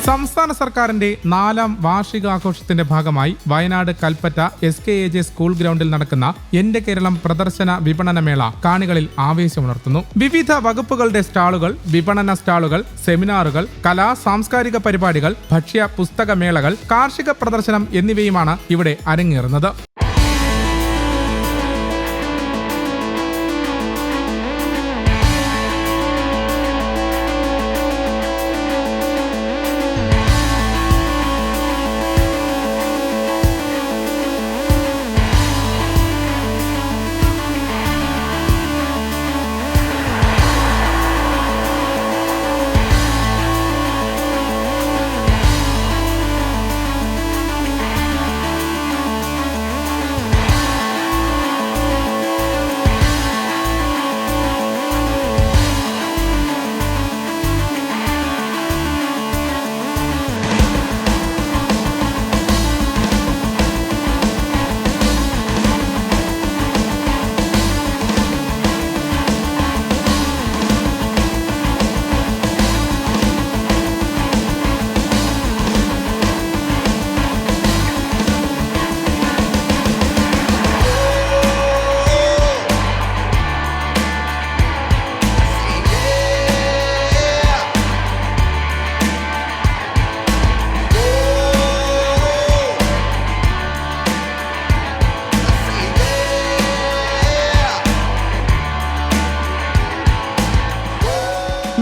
സംസ്ഥാന സർക്കാരിന്റെ 4ാം വാർഷികാഘോഷത്തിന്റെ ഭാഗമായി വയനാട് കൽപ്പറ്റ SKAJ സ്കൂൾ ഗ്രൗണ്ടിൽ നടക്കുന്ന എന്റെ കേരളം പ്രദർശന വിപണന മേള കാണികളിൽ ആവേശമുണർത്തുന്നു. വിവിധ വകുപ്പുകളുടെ സ്റ്റാളുകൾ, വിപണന സ്റ്റാളുകൾ, സെമിനാറുകൾ, സാംസ്കാരിക പരിപാടികൾ, ഭക്ഷ്യ പുസ്തക മേളകൾ, കാർഷിക പ്രദർശനം എന്നിവയുമാണ് ഇവിടെ അരങ്ങേറുന്നത്.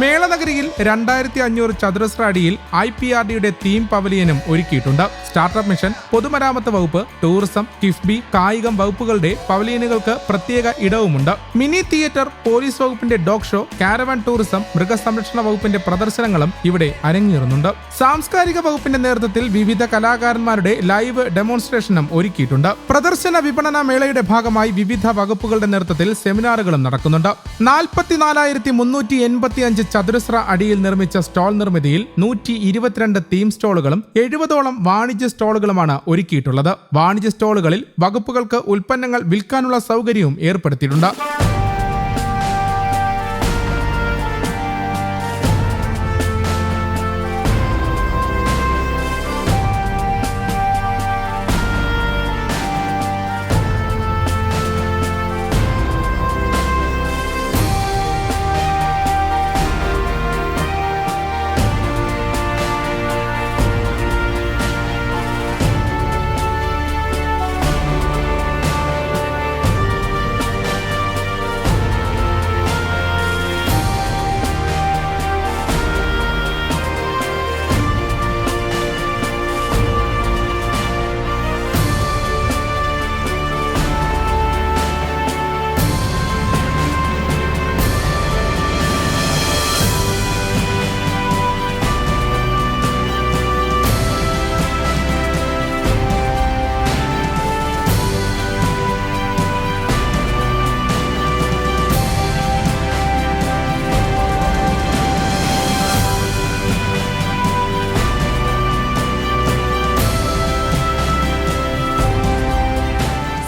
മേളനഗരിയിൽ 2500 ചതുരശ്ര അടിയിൽ IPRDയുടെ തീം പവലിയനും ഒരുക്കിയിട്ടുണ്ട്. സ്റ്റാർട്ടപ്പ് മിഷൻ, പൊതുമരാമത്ത് വകുപ്പ്, ടൂറിസം, കിഫ്ബി, കായികം വകുപ്പുകളുടെ പവലിയനുകൾക്ക് പ്രത്യേക ഇടവുമുണ്ട്. മിനി തിയേറ്റർ, പോലീസ് വകുപ്പിന്റെ ഡോഗ് ഷോ, കാരവാൻ ടൂറിസം, മൃഗസംരക്ഷണ വകുപ്പിന്റെ പ്രദർശനങ്ങളും ഇവിടെ അരങ്ങേറുന്നുണ്ട്. സാംസ്കാരിക വകുപ്പിന്റെ നേതൃത്വത്തിൽ വിവിധ കലാകാരന്മാരുടെ ലൈവ് ഡെമോൺസ്ട്രേഷനും ഒരുക്കിയിട്ടുണ്ട്. പ്രദർശന വിപണന മേളയുടെ ഭാഗമായി വിവിധ വകുപ്പുകളുടെ നേതൃത്വത്തിൽ സെമിനാറുകളും നടക്കുന്നുണ്ട്. 44,385 ചതുരശ്ര അടിയിൽ നിർമ്മിച്ച സ്റ്റോൾ നിർമ്മിതിയിൽ 122 തീം സ്റ്റോളുകളും 70ഓളം വാണിജ്യ സ്റ്റോളുകളുമാണ് ഒരുക്കിയിട്ടുള്ളത്. വാണിജ്യ സ്റ്റോളുകളിൽ വകുപ്പുകൾക്ക് ഉൽപ്പന്നങ്ങൾ വിൽക്കാനുള്ള സൗകര്യവും ഏർപ്പെടുത്തിയിട്ടുണ്ട്.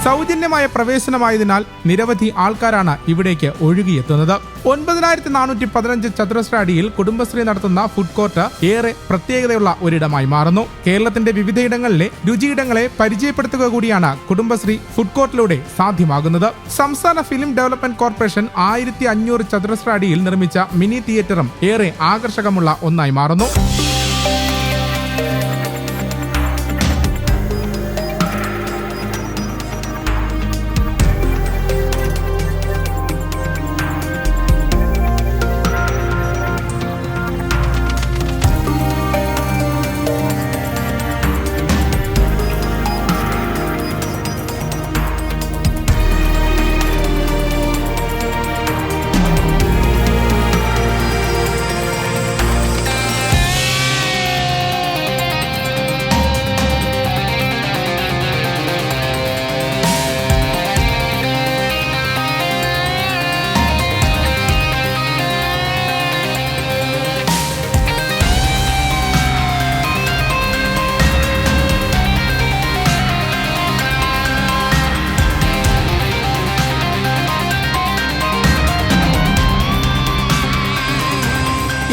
സൗജന്യമായ പ്രവേശനമായതിനാൽ നിരവധി ആൾക്കാരാണ് ഇവിടേക്ക് ഒഴുകിയെത്തുന്നത്. 9415 ചതുരശ്ര അടിയിൽ കുടുംബശ്രീ നടത്തുന്ന ഫുഡ് കോർട്ട് ഏറെ പ്രത്യേകതയുള്ള ഒരിടമായി മാറുന്നു. കേരളത്തിന്റെ വിവിധയിടങ്ങളിലെ രുചിയിടങ്ങളെ പരിചയപ്പെടുത്തുക കൂടിയാണ് കുടുംബശ്രീ ഫുഡ് കോർട്ടിലൂടെ സാധ്യമാകുന്നത്. സംസ്ഥാന ഫിലിം ഡെവലപ്മെന്റ് കോർപ്പറേഷൻ 1500 ചതുരശ്ര അടിയിൽ നിർമ്മിച്ച മിനി തിയേറ്ററും ഏറെ ആകർഷകമുള്ള ഒന്നായി മാറുന്നു.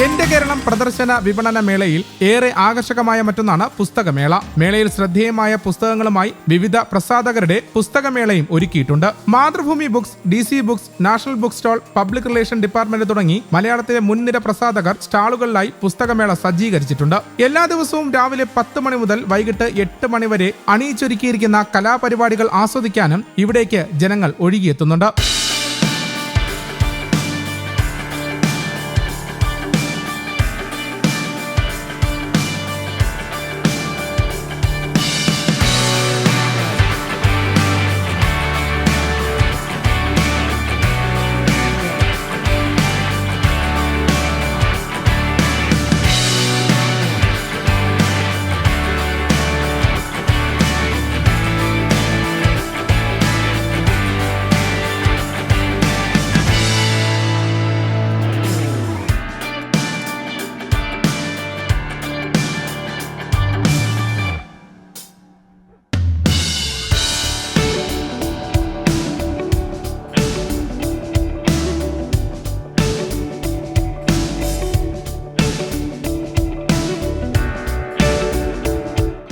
എന്റെ കേരളം പ്രദർശന വിപണന മേളയിൽ ഏറെ ആകർഷകമായ മറ്റൊന്നാണ് പുസ്തകമേള. മേളയിൽ ശ്രദ്ധേയമായ പുസ്തകങ്ങളുമായി വിവിധ പ്രസാധകരുടെ പുസ്തകമേളയും ഒരുക്കിയിട്ടുണ്ട്. Mathrubhumi books, DC books, national book stall, public relation department തുടങ്ങി മലയാളത്തിലെ മുൻനിര പ്രസാധകർ സ്റ്റാളുകളിലായി പുസ്തകമേള സജ്ജീകരിച്ചിട്ടുണ്ട്. എല്ലാ ദിവസവും രാവിലെ 10 മണി മുതൽ വൈകിട്ട് 8 മണി വരെ അണിയിച്ചൊരുക്കിയിരിക്കുന്ന കലാപരിപാടികൾ ആസ്വദിക്കാനും ഇവിടേക്ക് ജനങ്ങൾ ഒഴുകിയെത്തുന്നുണ്ട്.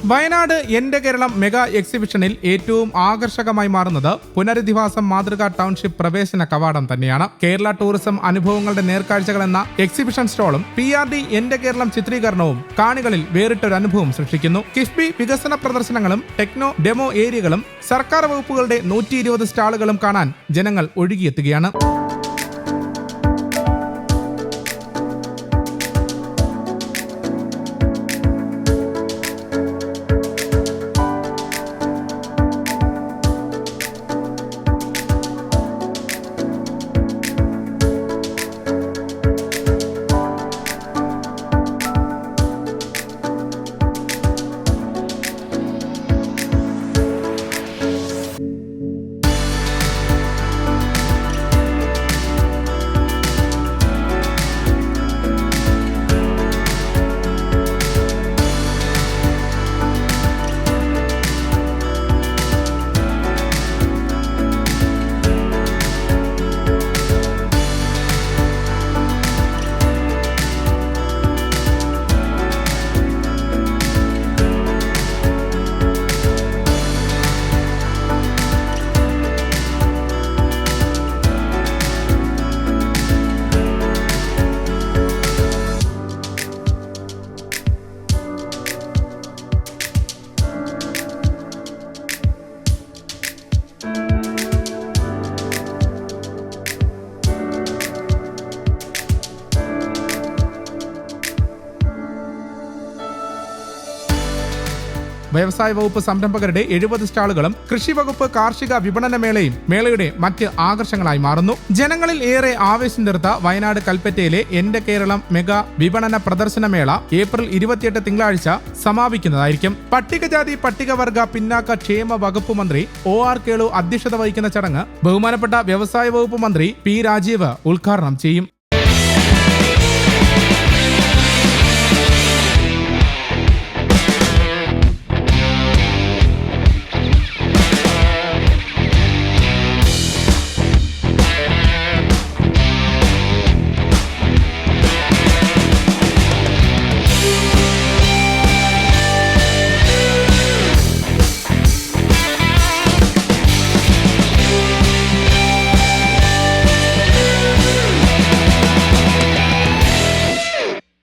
വയനാട് എന്റെ കേരളം മെഗാ എക്സിബിഷനിൽ ഏറ്റവും ആകർഷകമായി മാറുന്നത് പുനരധിവാസം മാതൃകാ ടൗൺഷിപ്പ് പ്രവേശന കവാടം തന്നെയാണ്. കേരള ടൂറിസം അനുഭവങ്ങളുടെ നേർക്കാഴ്ചകൾ എന്ന എക്സിബിഷൻ സ്റ്റാളും PRD എന്റെ കേരളം ചിത്രീകരണവും കാണികളിൽ വേറിട്ടൊരു അനുഭവം സൃഷ്ടിക്കുന്നു. കിഫ്ബി വികസന പ്രദർശനങ്ങളും ടെക്നോ ഡെമോ ഏരിയകളും സർക്കാർ വകുപ്പുകളുടെ 120 സ്റ്റാളുകളും കാണാൻ ജനങ്ങൾ ഒഴുകിയെത്തുകയാണ്. വ്യവസായ വകുപ്പ് സംരംഭകരുടെ 70 സ്റ്റാളുകളും കൃഷി വകുപ്പ് കാർഷിക വിപണന മേളയും മേളയുടെ മറ്റ് ആകർഷങ്ങളായി മാറുന്നു. ജനങ്ങളിൽ ഏറെ ആവേശം തീർത്ത വയനാട് കൽപ്പറ്റയിലെ എന്റെ കേരളം മെഗാ വിപണന പ്രദർശന മേള ഏപ്രിൽ 28 തിങ്കളാഴ്ച സമാപിക്കുന്നതായിരിക്കും. പട്ടികജാതി പട്ടികവർഗ പിന്നാക്ക ക്ഷേമ വകുപ്പ് മന്ത്രി OR കേളു അധ്യക്ഷത വഹിക്കുന്ന ചടങ്ങ് ബഹുമാനപ്പെട്ട വ്യവസായ വകുപ്പ് മന്ത്രി P. രാജീവ് ഉദ്ഘാടനം ചെയ്യും.